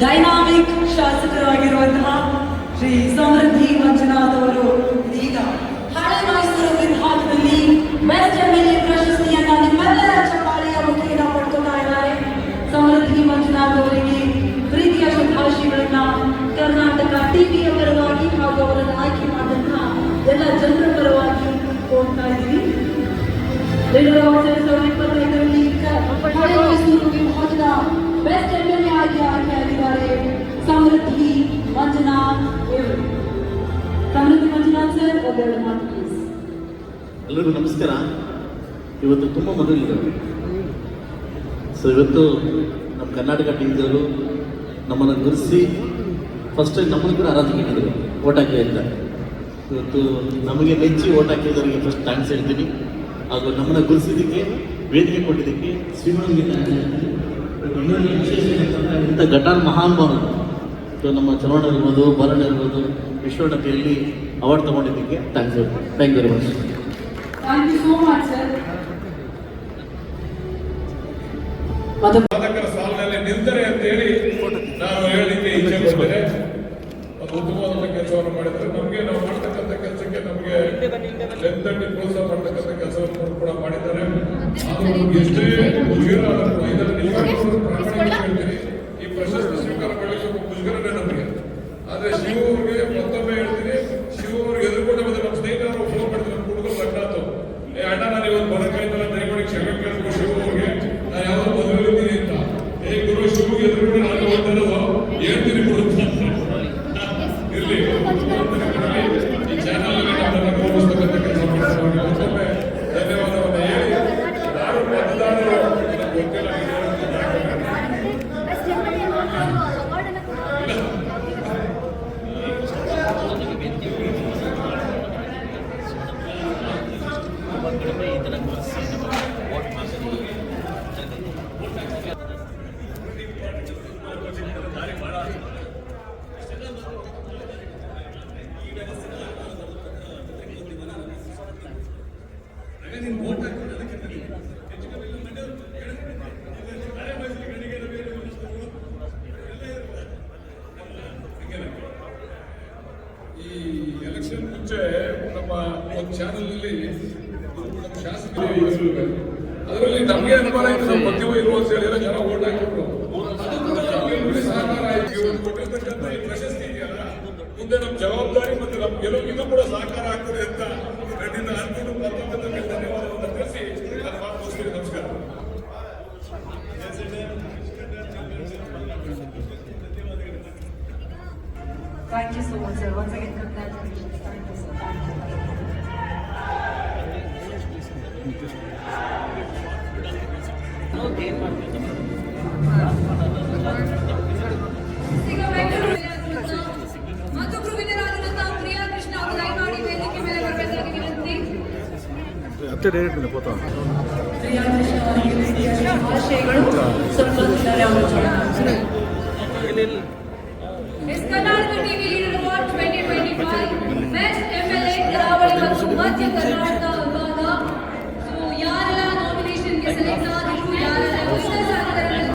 Dynamic ಶಾಸಕರಾಗಿರುವಂತಹ Shri ಸಮೃದ್ಧಿ ಮಂಜುನಾಥ್ ಅವರು ಇದೀಗ ಹಳೆ ಮೈಸೂರು ವಿಭಾಗದಲ್ಲಿ ಬೆಸ್ಟ್ ಎಂಎಲ್ಎ ಪ್ರಶಸ್ತಿಯನ್ನ ನಿಮ್ಮೆಲ್ಲರ ಚಪ್ಪಾಳೆಯ ಮುಖೇನ ಪಡ್ಕೊತಾ ಇದ್ದಾರೆ. ಸಮೃದ್ಧಿ ಮಂಜುನಾಥ್ ಅವರಿಗೆ ಪ್ರೀತಿಯ ಶುಭಾಶಯಗಳನ್ನ ಕರ್ನಾಟಕ ಟಿವಿಯ ಪರವಾಗಿ ಹಾಗೂ ಅವರನ್ನು ಆಯ್ಕೆ ಮಾಡಿದಂತಹ ಎಲ್ಲ ಜನರ ಪರವಾಗಿ ಕೋರ್ತಾ ಇದ್ದೀವಿ. 2025ರಲ್ಲಿ ಹಳೆ ಮೈಸೂರು ವಿಭಾಗದ ಬೆಸ್ಟ್ ಎಂಎಲ್ಎ ಆಗಿ ಆಯ್ಕೆಯಾಗಿದ್ದಾರೆ ಸಮೃದ್ಧಿ ಮಂಜುನಾಥ್ ಅವರು. ಸಮೃದ್ಧಿ ಮಂಜುನಾಥ್ ಸರ್, ಒಂದೆರಡು ಮಾತು ಪ್ಲೀಸ್. ಎಲ್ಲರಿಗೂ ನಮಸ್ಕಾರ. ಇವತ್ತು ತುಂಬ ಮದುವೆಗಳಿದ್ದಾವೆ. ಸೊ ಇವತ್ತು ನಮ್ಮ ಕರ್ನಾಟಕ ಟೀಮ್ದವರು ನಮ್ಮನ್ನು ಗುರುಸಿ ಫಸ್ಟ್ ಟೈಮ್ ನಮ್ಮನ್ನು ಕೂಡ ಆರಾಧನೆ ಮಾಡಿದರು ಓಟ್ ಹಾಕಿ ಅಂತ. ಇವತ್ತು ನಮಗೆ ನೆಚ್ಚಿ ಓಟ್ ಹಾಕಿದವರಿಗೆ ಫಸ್ಟ್ ಥ್ಯಾಂಕ್ಸ್ ಹೇಳ್ತೀನಿ. ಹಾಗೂ ನಮ್ಮನ್ನು ಗುರುಸಿದ್ದಕ್ಕೆ, ವೇದಿಕೆ ಕೊಟ್ಟಿದ್ದಕ್ಕೆ ಶ್ರೀಮಂತಿಗೆ ಇಂಥ ಘಟಾನ್ ಮಹಾನುಭಾವರು ನಮ್ಮ ಚುನಾವಣೆ ಇರ್ಬೋದು, ಬರಣ ಇರ್ಬೋದು, ವಿಶ್ವಟತೆಯಲ್ಲಿ ಅವಾರ್ಡ್ ತಗೊಂಡಿದ್ದಕ್ಕೆ ಥ್ಯಾಂಕ್ಸ್ ಹೇಳ್ತೀನಿ. Thank you very much. Thank you so much sir. ಸಾಧಕರ ಸಾಲಿನಲ್ಲಿ ನಿಂತರೆ ಅಂತ ಹೇಳಿ ನಾನು ಹೇಳಲಿಕ್ಕೆ ಇಚ್ಛೆ ಪಡ್ತೇನೆ. ಒಂದು ಉತ್ತಮವಾದ ಕೆಲಸವನ್ನು ಮಾಡಿದರೆ ನಮಗೆ ನಾವು ಮಾಡ್ತಕ್ಕಂಥ ಕೆಲಸಕ್ಕೆ ನಮಗೆ ಬೆಂತಟ್ಟಿ ಪ್ರೋತ್ಸಾಹ ಮಾಡ್ತಕ್ಕಂಥ ಕೆಲಸವನ್ನು ಕೂಡ ಮಾಡಿದ್ದಾರೆ. ಎಷ್ಟೇ ಮುಜುಗರಾದರೂ ಇದರಲ್ಲಿ ಹೇಳ್ತೀನಿ, ಈ ಪ್ರಶಸ್ತಿ ಸ್ವೀಕಾರ ಮಾಡಲಿಕ್ಕೆ ಮುಜುಗರನೇ ನಮಗೆ. ಆದರೆ ಶಿವ ಅವರಿಗೆ ಮತ್ತೊಮ್ಮೆ ಹೇಳ್ತೀನಿ, ಶಿವ ಅವ್ರಿಗೆ ಎದುರುಗೊಂಡು ಬಂದ ನಮ್ಮ ಸ್ನೇಹಿತರು ಫೋನ್ ಮಾಡಿದ್ರೆ ನಮ್ಮ ಹುಡುಗರು ಲಗ್ನಾತು, ಅಣ್ಣ ನಾನು ಇವತ್ತು ಬರಕಾಯ್ತಲ್ಲ ದಯಮಾಡಿ ಕ್ಷಮೆ ಕೇಳ್ಬೇಕು ಶಿವ ಅವ್ರಿಗೆ, ನಾನು ಯಾವಾಗ ಮದುವೆ ಅಂತ. ಗುರು ಶಿವಗೆ ಎದುರುಗೊಂಡು ನಾನು ಓದ್ತಿರೋದು ಹೇಳ್ತೀನಿ ಬಿಡು ಇರಲಿ. ಈ ಚಾನಲ್ ನಮ್ಮನ್ನು ಗೌರವಿಸ್ತಕ್ಕಂಥ ಕೆಲಸ ಮಾಡಿದವರಿಗೆ ಮತ್ತೊಮ್ಮೆ ಧನ್ಯವಾದವನ್ನು ಹೇಳಿ, ಯಾರು ಮತದಾರರು ಗೊತ್ತಿಲ್ಲ ಈ ಎಲೆಕ್ಷನ್ ಮುಂಚೆ ನಮ್ಮ ಒಂದು ಚಾನಲ್ನಲ್ಲಿ ನಮ್ಮ ಶಾಸಕರು ಅದರಲ್ಲಿ ನಮಗೆ ಅನುಮಾನ ಆಯ್ತು, ನಮ್ಮ ಮಧ್ಯಮ ಇರುವ ಅಂತ ಹೇಳಿದ್ರೆ ಜನ ಓಟ್ ಹಾಕಿದ್ರು. ಸಹಕಾರ ಆಯ್ತು. ಕೊಟ್ಟಿರ್ತಕ್ಕಂಥ ಈ ಪ್ರಶಸ್ತಿ ಇದೆಯಲ್ಲ, ಮುಂದೆ ನಮ್ಮ ಜವಾಬ್ದಾರಿ ಮತ್ತು ನಮ್ಮ ಗೆಲುವಿಗೂ ಕೂಡ ಸಹಕಾರ ಆಗ್ತದೆ ಅಂತ ಖಂಡಿತ ಅಂತಿಮ ಮತ್ತೊಂದು ಧನ್ಯವಾದವನ್ನು ತಿಳಿಸಿ ನನ್ನ ಮಾತು ಮುಗಿಸ್ತೀನಿ. ನಮಸ್ಕಾರ. Thank you so much, sir. Once again, congratulations. Thank you, sir. ಮತ್ತೊಬ್ಬರು ವಿನರಾದಂತಹ ಪ್ರಿಯಾ ಕೃಷ್ಣ ಅವರು ದಯಮಾಡಿ ವೇದಿಕೆ ಮೇಲೆ ಬರಬೇಕಾಗಿ ವಿನಂತಿ. ಪ್ರಿಯಾ ಕೃಷ್ಣ ಅವರಿಗೆ ಆಶಯಗಳು ಸ್ವಲ್ಪ ಇದ್ದಾರೆ ಅವರು. His Karnataka TV Leader Award 2025 Best MLA ಕರಾವಳಿ ಮತ್ತು ಮಧ್ಯ ಕರ್ನಾಟಕ